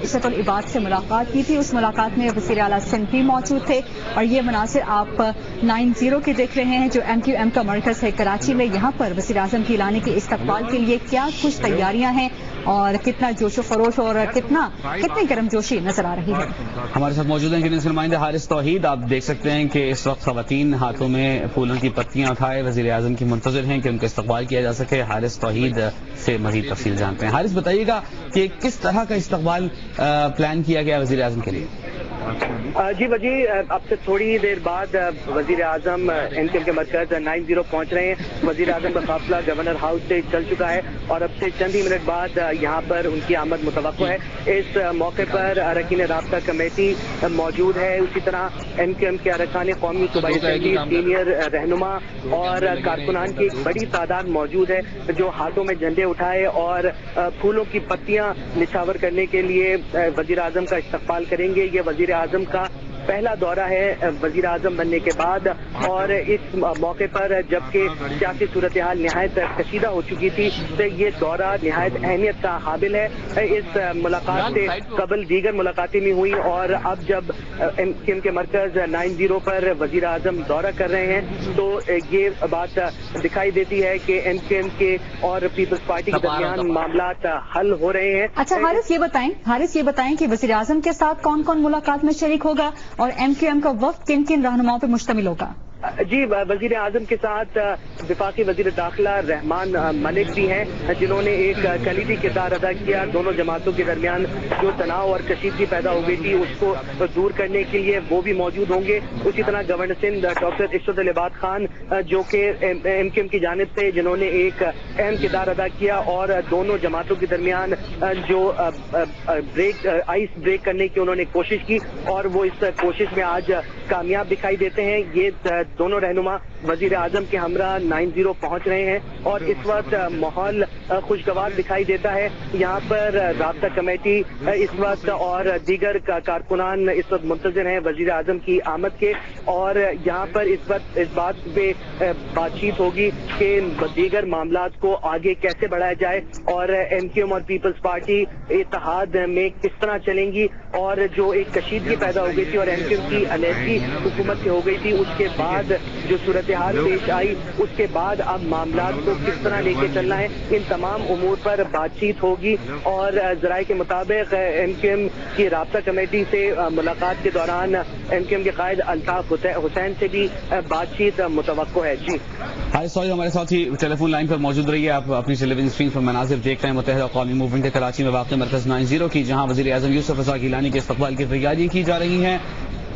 इशरतुल इबाद से मुलाकात की थी। उस मुलाकात में वज़ीर आला सिंध भी मौजूद थे और ये मनासिर आप 90 के देख रहे हैं जो MQM का मरकज़ है कराची में। यहाँ पर वज़ीर आज़म गिलानी के इस्तकबाल के लिए क्या कुछ तैयारियां हैं और कितना जोशो फरोश और कितनी गर्मजोशी नजर आ रही है। हमारे साथ मौजूद हैं गिनीज नुमाइंदे हारिस तौहीद। आप देख सकते हैं कि इस वक्त खवातीन हाथों में फूलों की पत्तियां उठाए वज़ीर आज़म की मुंतज़िर हैं कि उनका इस्तकबाल किया जा सके। हारिस तौहीद से मज़ीद तफसील जानते हैं। हारिस, बताइएगा कि किस तरह का इस्तकबाल प्लान किया गया वज़ीर आज़म के लिए? जी वजी, अब से थोड़ी देर बाद वजीर आजम MQM के मरकज 90 पहुंच रहे हैं। वजीर आजम का काफिला गवर्नर हाउस से चल चुका है और अब से चंद ही मिनट बाद यहाँ पर उनकी आमद मुतवक्को है। इस मौके पर अरकान राब्ता कमेटी मौजूद है, उसी तरह MQM के अरकान कौमी सूबाई असेंबली, सीनियर रहनुमा और कारकुनान की एक बड़ी तादाद मौजूद है जो हाथों में झंडे उठाए और फूलों की पत्तियां निछावर करने के लिए वजीर आजम का इस्तकबाल करेंगे। ये वजीर आजम का पहला दौरा है वजीर आजम बनने के बाद और इस मौके पर जबकि सियासी सूरत हाल निहायत कशीदा हो चुकी थी तो ये दौरा निहायत अहमियत का हाबिल है। इस मुलाकात से कबल दीगर मुलाकातें भी हुई और अब जब MQM के मरकज 90 पर वजीर आजम दौरा कर रहे हैं तो ये बात दिखाई देती है कि MQM के और पीपल्स पार्टी के दरमियान मामलात हल हो रहे हैं। अच्छा हारिस, ये बताएं कि वजीर आजम के साथ कौन कौन मुलाकात में शरीक होगा और MQM का वक्त किन किन रहनुमाओं पर मुश्तमिल होगा? जी, वजीर आजम के साथ विफाकी वजीर दाखिला रहमान मलिक भी हैं जिन्होंने एक कलीदी किरदार अदा किया। दोनों जमातों के दरमियान जो तनाव और कशीदगी पैदा हो गई थी उसको दूर करने के लिए वो भी मौजूद होंगे। उसी तरह गवर्नर सिंध डॉक्टर इशरतुल इबाद खान जो कि MQM की जानिब से जिन्होंने एक अहम किरदार अदा किया और दोनों जमातों के दरमियान जो आइस ब्रेक करने की उन्होंने कोशिश की और वो इस कोशिश में आज कामयाब दिखाई देते हैं। ये दोनों रहनुमा वजीर आजम के हमरा 90 पहुंच रहे हैं और इस वक्त माहौल खुशगवार दिखाई देता है। यहाँ पर राब्ता कमेटी इस वक्त और दीगर कारकुनान इस वक्त मुंतज़िर हैं वजीर आजम की आमद के और यहाँ पर इस वक्त इस बात पे बातचीत होगी कि दीगर मामलात को आगे कैसे बढ़ाया जाए और MQM और पीपल्स पार्टी इत्तेहाद में किस तरह चलेंगी और जो एक कशीदगी पैदा हो गई थी और MQM की अलहदगी हुकूमत से हो गई थी उसके बाद जो सूरत हाल पेश आई उसके बाद अब मामलात को किस तरह लेके चलना है इन तमाम उमूर पर बातचीत होगी और जराये के मुताबिक MQM की राब्ता कमेटी से मुलाकात के दौरान MQM के कायद अल्ताफ हुसैन से भी बातचीत मुतवक्को है। जी हारिस तौहीद हमारे साथ ही टेलीफोन लाइन पर मौजूद रही है। आप अपनी टेलीविजन स्क्रीन पर मनाजिर देख रहे हैं मुत्तहिदा कौमी मूवमेंट के कराची में वाक़ मरकज़ 90 की, जहाँ वज़ीर आज़म यूसुफ रज़ा गिलानी के इस्तकबाल की तैयारियां की जा रही हैं।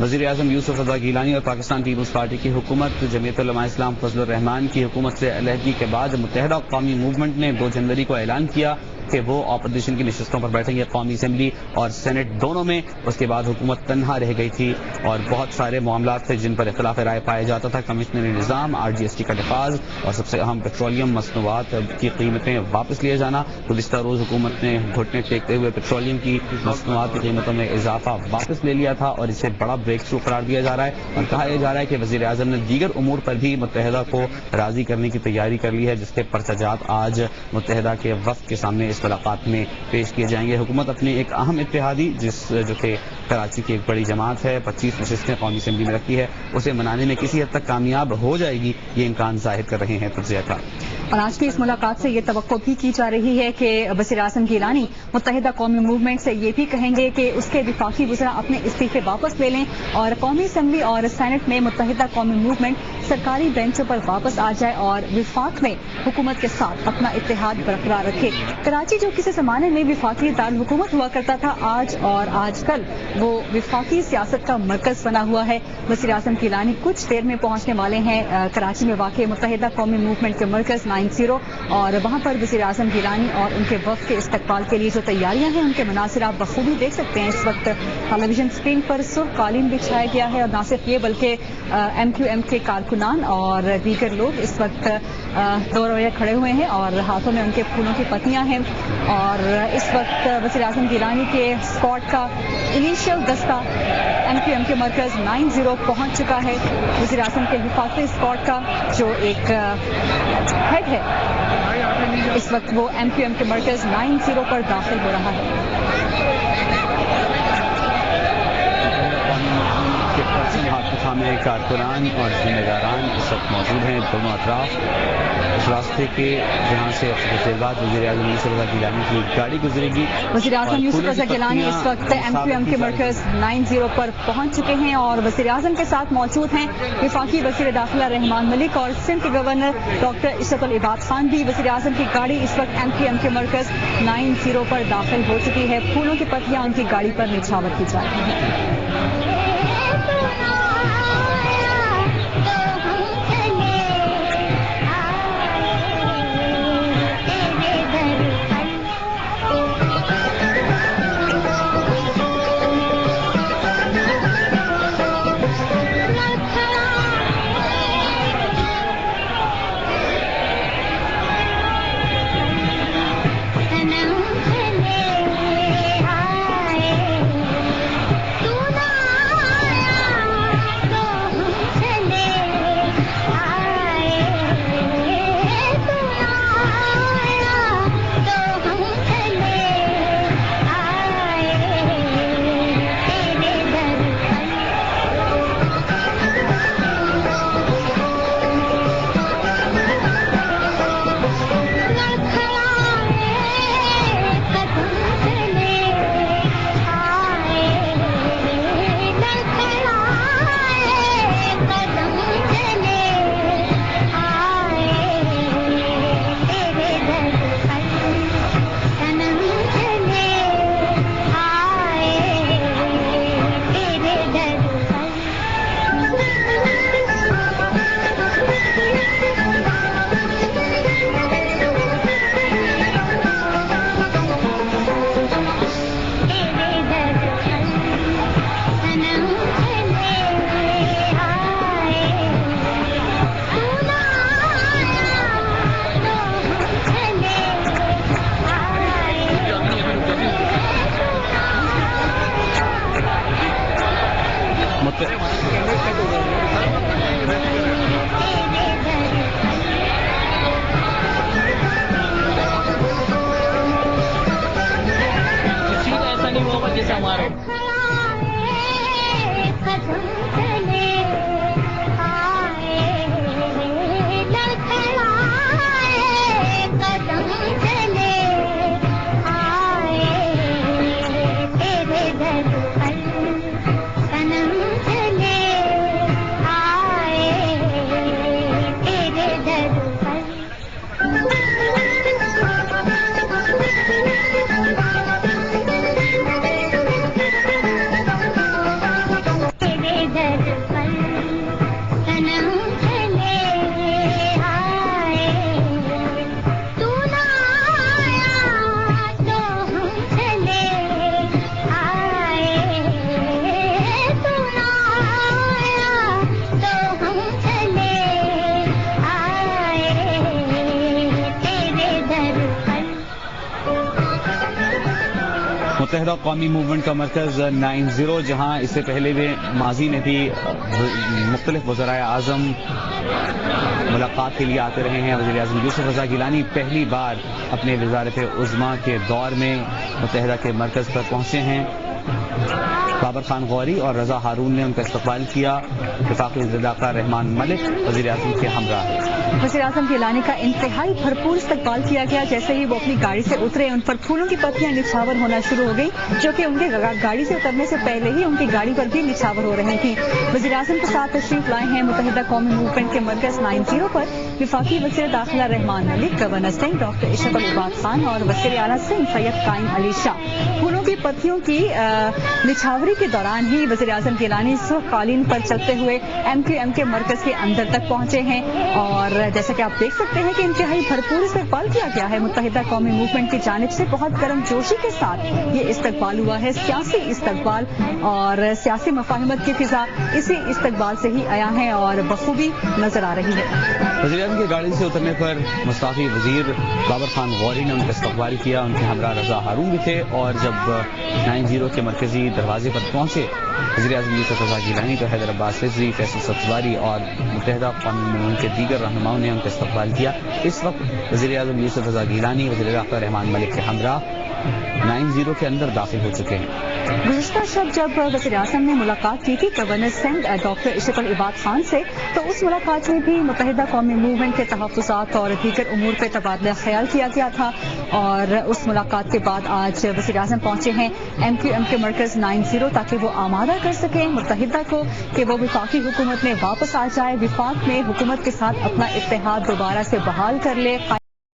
वज़ीर आज़म यूसुफ रज़ा गिलानी और पाकिस्तान पीपल्स पार्टी की हुकूमत जमीयत उलमा इस्लाम फजलुर रहमान की हुकूमत से अलहदगी के बाद मुत्तहिदा कौमी मूवमेंट ने 2 जनवरी को ऐलान किया कि वो अपोजिशन की नशस्तों पर बैठेंगे, कौमी असम्बली और सेनेट दोनों में। उसके बाद हुकूमत तन्हा रह गई थी और बहुत सारे मामलात थे जिन पर इख्तिलाफ राय पाया जाता था। कमिश्नरी निज़ाम, RGST का नफाज और सबसे अहम पेट्रोलियम मसनूआत की कीमतें वापस लिए जाना। गुज़िश्ता रोज़ हुकूमत ने घुटने टेकते हुए पेट्रोलियम की मसनूआत की कीमतों में इजाफा वापस ले लिया था और इसे बड़ा ब्रेक थ्रू करार दिया जा रहा है और कहा यह जा रहा है कि वज़ीर आज़म ने दीगर उमूर पर भी मुत्तहिदा को राज़ी करने की तैयारी कर ली है, जिसके परचजात आज मुत्तहिदा के वफ़द के सामने इस मुलाकात में पेश किए जाएंगे। हुकूमत अपनी एक अहम इत्तेहादी जो कि कराची की एक बड़ी जमात है 25 नशस्तें कौमी असम्बली में रखती है, उसे मनाने में किसी हद तक कामयाब हो जाएगी, ये इम्कान जाहिर कर रहे हैं तज्ज़ियाकार। और आज की इस मुलाकात से ये तवक्को भी की जा रही है कि वज़ीर आज़म गिलानी मुत्तहिदा कौमी मूवमेंट से ये भी कहेंगे कि उसके विफाकी वज़रा अपने इस्तीफे वापस ले लें और कौमी असम्बली और सेनेट में मुत्तहिदा कौमी मूवमेंट सरकारी बेंचों पर वापस आ जाए और विफाक में हुकूमत के साथ अपना इत्तेहाद बरकरार रखे। कराची जो किसी ज़माने में विफाकी दारुल हुकूमत हुआ करता था, आज और आजकल वो विफाकी सियासत का मरकज बना हुआ है। वज़ीर आज़म गिलानी कुछ देर में पहुंचने वाले हैं कराची में वाक़ मुत्तहिदा कौमी मूवमेंट के मरकज 90 और वहां पर वज़ीर आज़म गिलानी और उनके वफ़द के इस्तकबाल के लिए जो तैयारियां हैं उनके मनासिर आप बखूबी देख सकते हैं। इस वक्त टेलीविजन स्क्रीन पर सुर्ख कालीन बिछाया गया है और न सिर्फ ये बल्कि MQM के कारकुनान और दीगर लोग इस वक्त दो रवैया खड़े हुए हैं और हाथों में उनके फूलों की पत्तियां हैं और इस वक्त वज़ीर आज़म गिलानी के स्क्वाड का इनिशियल दस्ता MQM के मरकज 90 पहुंच चुका है। वज़ीर आज़म के हिफाजती स्क्वाड का जो एक हेड है इस वक्त वो MQM के मरकज 90 पर दाखिल हो रहा है। खामे कारकुनान और जिम्मेदारान इस वक्त मौजूद हैं दोनों अतराफ इस रास्ते के जहाँ से कुछ देर बाद वज़ीर आज़म यूसुफ रज़ा गिलानी की गाड़ी गुजरेगी। वज़ीर आज़म यूसुफ रज़ा गिलानी इस वक्त MQM के मरकज 90 पर पहुंच चुके हैं और वज़ीर आज़म के साथ मौजूद हैं वफाकी वज़ीर दाखिला रहमान मलिक और सिंध के गवर्नर डॉक्टर इशरत इबाद खान भी। वज़ीर आज़म की गाड़ी इस वक्त MQM के मरकज 90 पर दाखिल हो चुकी है। फूलों की पत्तियां उनकी गाड़ी पर निछावर की जा रही हैं। ऐसा नहीं होगा जैसे हमारा मुत्तहिदा कौमी मूवमेंट का मरकज 90 जहां इससे पहले भी माजी में भी मुख्तलिफ वज़राए आज़म मुलाकात के लिए आते रहे हैं। वज़ीर आज़म यूसुफ रज़ा गिलानी पहली बार अपने वज़ारत उज़्मा के दौर में मुत्तहिदा के मरकज पर पहुंचे हैं। बाबर खान गौरी और रज़ा हारून ने उनका इस्तकबाल किया। वफाकी वज़ीर दाखिला रहमान मलिक वज़ीर आज़म के हमरा वज़ीर आज़म गिलानी का इंतहाई भरपूर इस्तकबाल किया गया। जैसे ही वो अपनी गाड़ी से उतरे उन पर फूलों की पत्तियां निछावर होना शुरू हो गई, जो कि उनके गाड़ी से उतरने से पहले ही उनकी गाड़ी पर भी निछावर हो रही थी। वज़ीर आज़म के साथ तशरीफ लाए हैं मुत्तहिदा कौमी मूवमेंट के मरकज 90 पर वफाकी वज़ीर दाखिला रहमान मलिक, गवर्नर सिंह डॉक्टर इशरत इबाद खान और वज़ीर आला सिंध सैयद कायम अली शाह। फूलों की पत्तियों की निछावरी के दौरान ही वज़ीर आज़म गिलानी सुर्ख कालीन पर चलते हुए MQM के मरकज के अंदर तक पहुंचे हैं और जैसा कि आप देख सकते हैं कि इंतहाई भरपूर इस्तकबाल किया गया है मुत्तहिदा कौमी मूवमेंट की जानिब से। बहुत गर्मजोशी के साथ ये इस्तकबाल हुआ है, सियासी इस्तकबाल और सियासी मफाहिमत की फिजा इसी इस्तकबाल से ही आया है और बखूबी नजर आ रही है। वज़ीर आज़म की गाड़ी से उतरने पर मुस्ताफी वज़ीर बाबर खान गौरी ने उनका इस्तकबाल किया। उनके हमरा रज़ा हारून भी थे और जब 90 के मरकजी दरवाजे पर पहुंचे वज़ीर आज़म यूसुफ रज़ा गिलानी तो हैदर अब्बास रिजवी, फैसल सब्ज़वारी और मुत्तहिदा कौमी मूवमेंट के दीगर रहनुमाओं ने उनका इस्तकबाल किया। इस वक्त वज़ीर आज़म यूसुफ रज़ा गिलानी वज़ीर दाखिला रहमान मलिक के हमरा 90 के अंदर दाखिल हो चुके हैं। गुज़िश्ता शब जब वज़ीर आज़म ने मुलाकात की थी गवर्नर सिंध डॉक्टर इशरत इबाद खान से, तो उस मुलाकात में भी मुत्तहिदा कौमी मूवमेंट के तहफ़्फ़ुज़ात और दीगर उमूर पर तबादला ख्याल किया गया था। और उस मुलाकात के बाद आज वज़ीर आज़म पहुंचे हैं MQM के मरकज़ 90 ताकि वो आमादा कर सकें मुत्तहिदा को कि वो वफाकी हुकूमत में वापस आ जाए, विफाक में हुकूमत के साथ अपना इत्तेहाद दोबारा से बहाल कर ले।